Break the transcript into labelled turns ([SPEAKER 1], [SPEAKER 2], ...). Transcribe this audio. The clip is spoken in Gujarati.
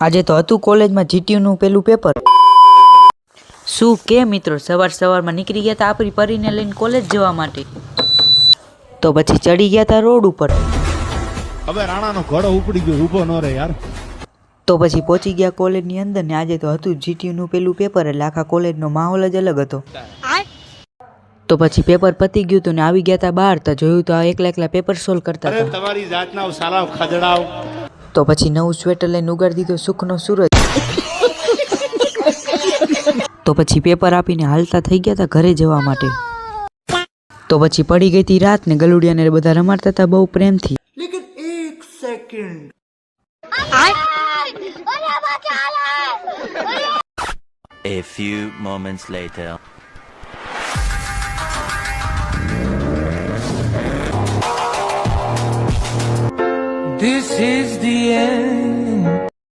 [SPEAKER 1] આજે તો હતું કોલેજમાં જીટીયુનું પેલું પેપર. શું કે મિત્રો, સવારમાં નીકળી ગયા હતા આપણી પરીને લઈને કોલેજ જવા માટે. તો પછી ચડી ગયા હતા રોડ ઉપર.
[SPEAKER 2] હવે રાણાનો ઘોડો ઉપડી ગયો, ઊભો ન રહે યાર.
[SPEAKER 1] તો પછી પહોંચી ગયા કોલેજની અંદર ને આજે તો હતું જીટીયુનું પેલું પેપર, એટલે આખા કોલેજનો માહોલ જ અલગ હતો. તો પછી પેપર પતી ગયું હતું ને આવી ગયા હતા બહાર, તો જોયું તો આ એકલા પેપર સોલ્વ કરતા હતા.
[SPEAKER 2] તમારી જાતના સાલા ખદડાવ.
[SPEAKER 1] તો પછી નવું સ્વેટર લઈને ઉગાડી દીધો સુખનો સૂરજ. તો પછી પેપર આપીને હાલતા થઈ ગયા હતા ઘરે જવા માટે. તો પછી પડી ગઈ હતી રાત ને ગલુડિયાને બધા રમાડતા હતા બહુ પ્રેમથી.
[SPEAKER 3] A few moments later.
[SPEAKER 4] This is the end.